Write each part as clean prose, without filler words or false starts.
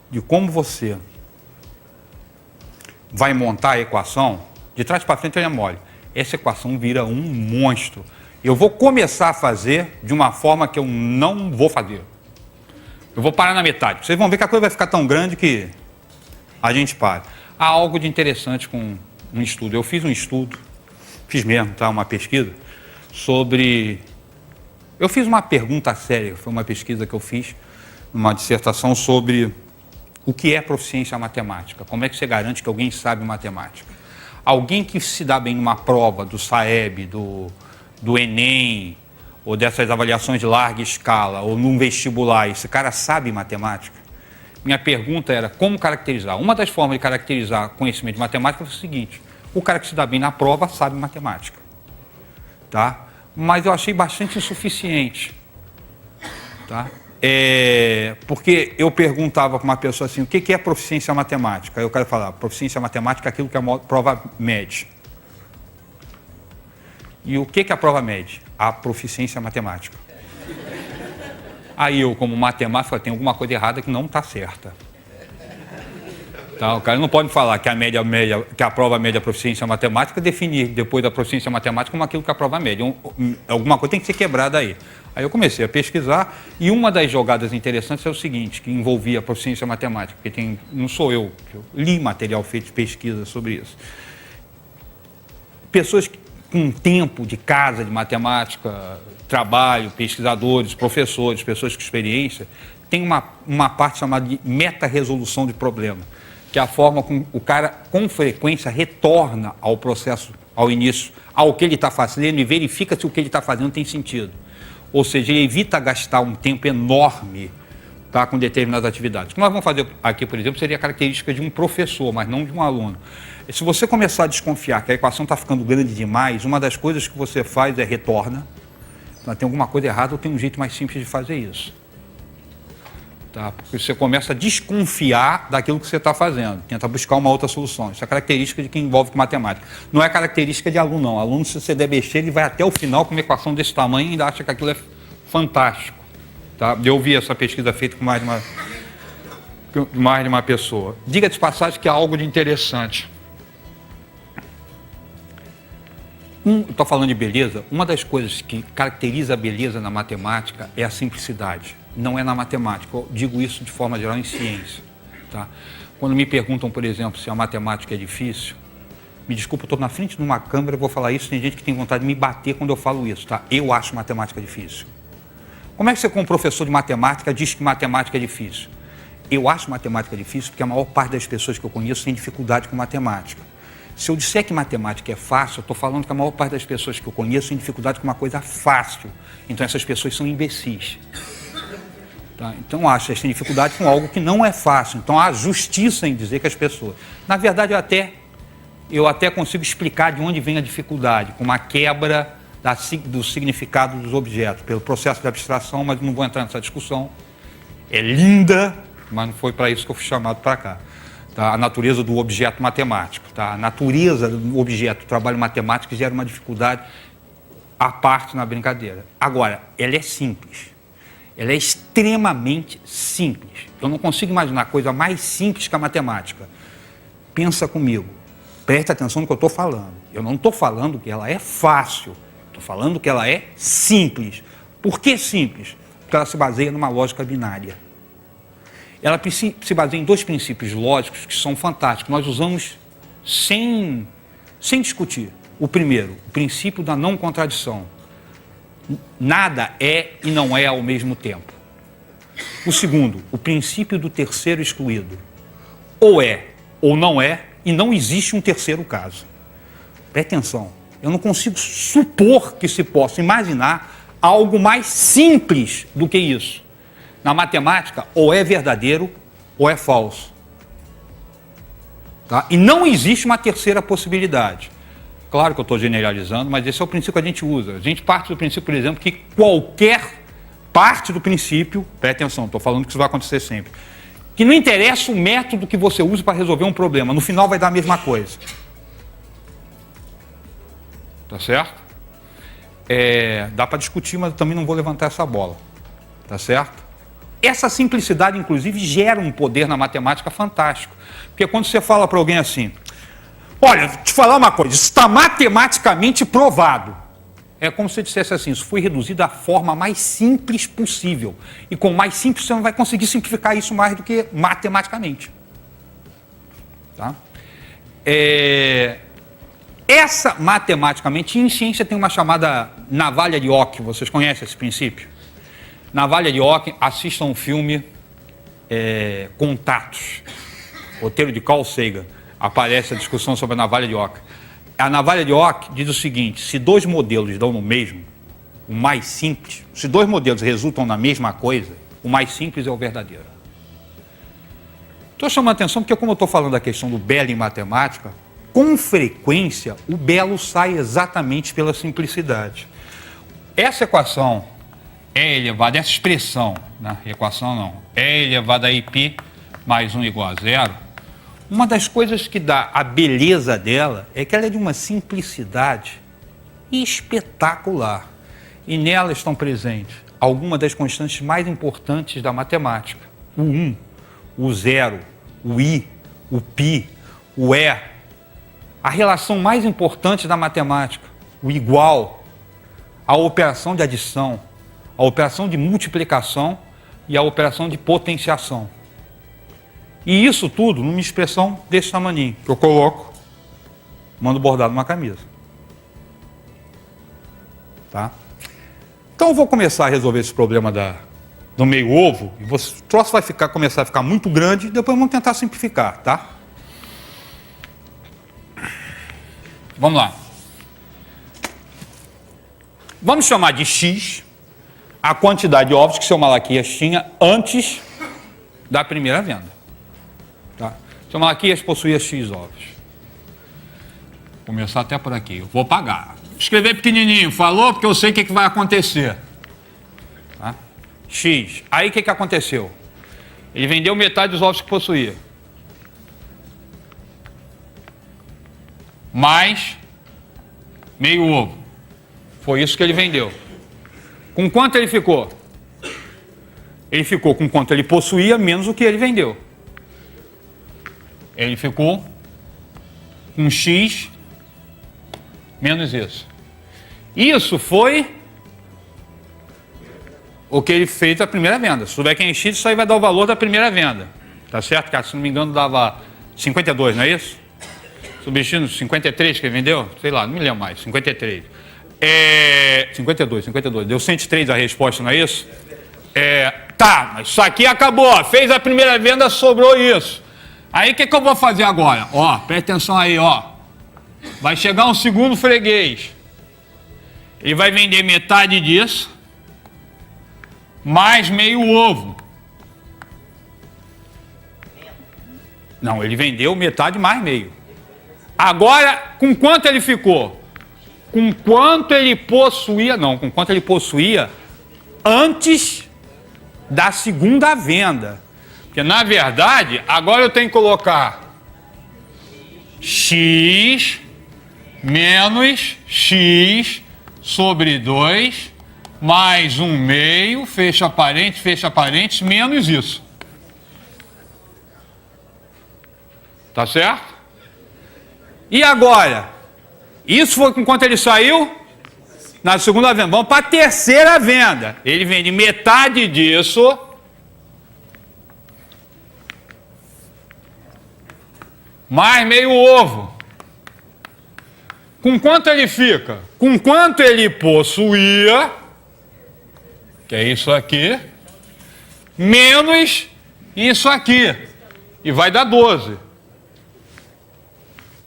de como você vai montar a equação, de trás para frente ele é mole. Essa equação vira um monstro. Eu vou começar a fazer de uma forma que eu não vou fazer. Eu vou parar na metade. Vocês vão ver que a coisa vai ficar tão grande que a gente para. Há algo de interessante com um estudo. Eu fiz um estudo, fiz mesmo, tá? Uma pesquisa sobre... Eu fiz uma pergunta séria, foi uma pesquisa que eu fiz, uma dissertação sobre o que é proficiência matemática. Como é que você garante que alguém sabe matemática? Alguém que se dá bem numa prova do SAEB, do Enem, ou dessas avaliações de larga escala, ou num vestibular, esse cara sabe matemática? Minha pergunta era como caracterizar. Uma das formas de caracterizar conhecimento de matemática é o seguinte: o cara que se dá bem na prova sabe matemática, tá? Mas eu achei bastante insuficiente, tá? Porque eu perguntava para uma pessoa assim, o que é proficiência matemática? Aí o cara falava, proficiência matemática é aquilo que a prova mede. E o que a prova mede? A proficiência matemática. Aí eu, como matemático, tem alguma coisa errada que não está certa. Tá? O cara não pode falar que a prova mede a proficiência matemática, definir depois da proficiência matemática como aquilo que a prova mede. Alguma coisa tem que ser quebrada aí. Aí eu comecei a pesquisar e uma das jogadas interessantes é o seguinte, que envolvia a proficiência matemática, porque não sou eu li material feito de pesquisa sobre isso. Pessoas com tempo de casa de matemática, trabalho, pesquisadores, professores, pessoas com experiência, tem uma parte chamada de meta-resolução de problema, que é a forma como o cara, com frequência, retorna ao processo, ao início, ao que ele está fazendo e verifica se o que ele está fazendo tem sentido. Ou seja, ele evita gastar um tempo enorme, tá, com determinadas atividades. O que nós vamos fazer aqui, por exemplo, seria a característica de um professor, mas não de um aluno. Se você começar a desconfiar que a equação está ficando grande demais, uma das coisas que você faz é retorna. Então, tem alguma coisa errada ou tem um jeito mais simples de fazer isso. Tá? Porque você começa a desconfiar daquilo que você está fazendo, tenta buscar uma outra solução. Isso é característica de quem envolve com matemática. Não é característica de aluno, não. Aluno, se você der besteira, ele vai até o final com uma equação desse tamanho e ainda acha que aquilo é fantástico. Tá? Eu vi essa pesquisa feita com mais de uma pessoa. Diga de passagem que há algo de interessante. Estou falando de beleza. Uma das coisas que caracteriza a beleza na matemática é a simplicidade. Não é na matemática, eu digo isso de forma geral em ciência. Tá? Quando me perguntam, por exemplo, se a matemática é difícil, me desculpa, eu estou na frente de uma câmera e vou falar isso, tem gente que tem vontade de me bater quando eu falo isso. Tá? Eu acho matemática difícil. Como é que você, como professor de matemática, diz que matemática é difícil? Eu acho matemática difícil porque a maior parte das pessoas que eu conheço tem dificuldade com matemática. Se eu disser que matemática é fácil, eu estou falando que a maior parte das pessoas que eu conheço tem dificuldade com uma coisa fácil. Então essas pessoas são imbecis. Tá? Então acho que elas têm dificuldade com algo que não é fácil. Então há justiça em dizer que as pessoas... Na verdade, eu até consigo explicar de onde vem a dificuldade, com uma quebra do significado dos objetos, pelo processo de abstração, mas não vou entrar nessa discussão. É linda, mas não foi para isso que eu fui chamado para cá. Tá? A natureza do objeto matemático. Tá? A natureza do objeto, do trabalho matemático, gera uma dificuldade à parte na brincadeira. Agora, ela é simples. Ela é extremamente simples. Eu não consigo imaginar coisa mais simples que a matemática. Pensa comigo. Presta atenção no que eu estou falando. Eu não estou falando que ela é fácil. Estou falando que ela é simples. Por que simples? Porque ela se baseia numa lógica binária. Ela se baseia em dois princípios lógicos que são fantásticos. Nós usamos sem discutir. O primeiro, o princípio da não contradição. Nada é e não é ao mesmo tempo. O segundo, o princípio do terceiro excluído. Ou é ou não é, e não existe um terceiro caso. Preste atenção, eu não consigo supor que se possa imaginar algo mais simples do que isso. Na matemática, ou é verdadeiro ou é falso. Tá? E não existe uma terceira possibilidade. Claro que eu estou generalizando, mas esse é o princípio que a gente usa. A gente parte do princípio, por exemplo, que qualquer parte do princípio, preste atenção, estou falando que isso vai acontecer sempre, que não interessa o método que você use para resolver um problema, no final vai dar a mesma coisa. Tá certo? Dá para discutir, mas eu também não vou levantar essa bola. Tá certo? Essa simplicidade, inclusive, gera um poder na matemática fantástico. Porque quando você fala para alguém assim, olha, vou te falar uma coisa, isso está matematicamente provado. É como se você dissesse assim, isso foi reduzido da forma mais simples possível. E com mais simples você não vai conseguir simplificar isso mais do que matematicamente. Tá? Essa, matematicamente, em ciência tem uma chamada navalha de Ock. Vocês conhecem esse princípio? Navalha de Ock, assistam um filme Contatos. Roteiro de Carl Sagan. Aparece a discussão sobre a navalha de Ock. A navalha de Ock diz o seguinte, se dois modelos dão no mesmo, o mais simples, se dois modelos resultam na mesma coisa, o mais simples é o verdadeiro. Estou chamando a atenção porque, como eu estou falando da questão do belo em matemática, com frequência o belo sai exatamente pela simplicidade. Essa equação é elevada, essa expressão, né? Equação não, é elevada a π mais 1 igual a zero. Uma das coisas que dá a beleza dela é que ela é de uma simplicidade espetacular. E nela estão presentes algumas das constantes mais importantes da matemática. O 1, o 0, o i, o π, o e. A relação mais importante da matemática, o igual, a operação de adição, a operação de multiplicação e a operação de potenciação. E isso tudo numa expressão desse tamaninho, que eu coloco, mando bordar numa camisa. Tá? Então eu vou começar a resolver esse problema do meio ovo, e o troço vai começar a ficar muito grande, e depois vamos tentar simplificar, tá? Vamos lá. Vamos chamar de x a quantidade de ovos que seu Malaquias tinha antes da primeira venda. Tá? Seu Malaquias possuía x ovos. Vou começar até por aqui. Eu vou pagar. Escrever pequenininho. Falou porque eu sei o que vai acontecer. Tá? X. Aí o que aconteceu? Ele vendeu metade dos ovos que possuía. Mais meio ovo. Foi isso que ele vendeu. Com quanto ele ficou? Ele ficou com quanto ele possuía menos o que ele vendeu. Ele ficou com x menos isso. Isso foi o que ele fez na primeira venda. Se souber quem é x, isso aí vai dar o valor da primeira venda. Tá certo, cara? Se não me engano, dava 52, não é isso? Substituindo 53 que ele vendeu? Sei lá, não me lembro mais. 53. 52. Deu 103 a resposta, não é isso? Tá, mas isso aqui acabou. Fez a primeira venda, sobrou isso. Aí o que eu vou fazer agora? Ó, presta atenção aí, ó. Vai chegar um segundo freguês. Ele vai vender metade disso, mais meio ovo. Não, ele vendeu metade mais meio. Agora, com quanto ele ficou? Com quanto ele possuía? Não, com quanto ele possuía antes da segunda venda. Porque, na verdade, agora eu tenho que colocar x menos x sobre 2 mais 1 meio, fecha parênteses, menos isso. Tá certo? E agora? Isso foi com quanto ele saiu? Na segunda venda. Vamos para a terceira venda. Ele vende metade disso. Mais meio ovo. Com quanto ele fica? Com quanto ele possuía, que é isso aqui, menos isso aqui. E vai dar 12.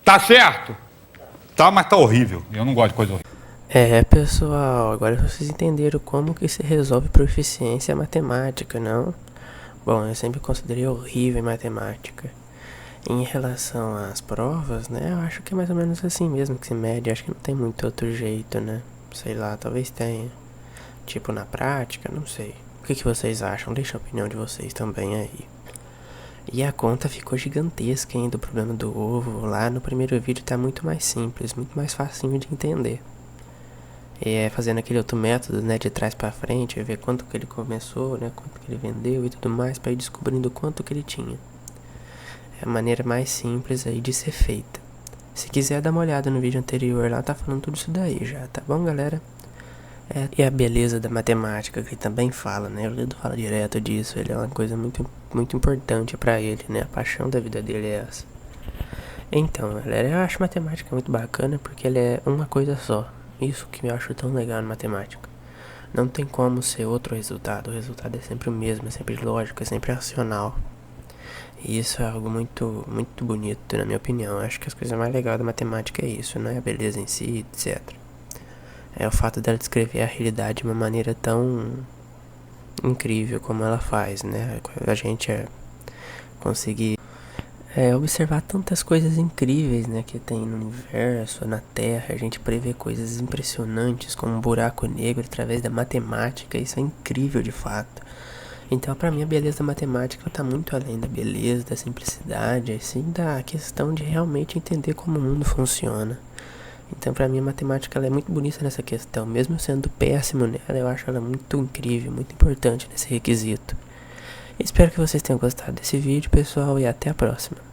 Tá certo? Tá, mas tá horrível. Eu não gosto de coisa horrível. Pessoal, agora vocês entenderam como que se resolve proficiência matemática, não? Bom, eu sempre considerei horrível em matemática. Em relação às provas, né, eu acho que é mais ou menos assim mesmo que se mede, acho que não tem muito outro jeito, né? Sei lá, talvez tenha. Tipo, na prática, não sei. O que vocês acham? Deixa a opinião de vocês também aí. E a conta ficou gigantesca ainda, o problema do ovo. Lá no primeiro vídeo tá muito mais simples, muito mais facinho de entender. E é fazendo aquele outro método, né, de trás pra frente, ver quanto que ele começou, né, quanto que ele vendeu e tudo mais, pra ir descobrindo quanto que ele tinha. É a maneira mais simples aí de ser feita. Se quiser dar uma olhada no vídeo anterior lá, tá falando tudo isso daí já, tá bom, galera? E a beleza da matemática, que ele também fala, né, o Lido fala direto disso, ele é uma coisa muito, muito importante pra ele, né, a paixão da vida dele é essa. Então, galera, eu acho matemática muito bacana porque ela é uma coisa só. Isso que eu acho tão legal na matemática. Não tem como ser outro resultado. O resultado é sempre o mesmo, é sempre lógico, é sempre racional. E isso é algo muito, muito bonito, na minha opinião. Eu acho que as coisas mais legais da matemática é isso, não é a beleza em si, etc. É o fato dela descrever a realidade de uma maneira tão incrível como ela faz, né? A gente conseguir observar tantas coisas incríveis, né, que tem no universo, na Terra. A gente prevê coisas impressionantes como um buraco negro através da matemática. Isso é incrível de fato. Então, pra mim, a beleza da matemática tá muito além da beleza, da simplicidade, assim, da questão de realmente entender como o mundo funciona. Então, pra mim, a matemática ela é muito bonita nessa questão. Mesmo sendo péssimo nela, eu acho ela muito incrível, muito importante nesse requisito. Espero que vocês tenham gostado desse vídeo, pessoal, e até a próxima.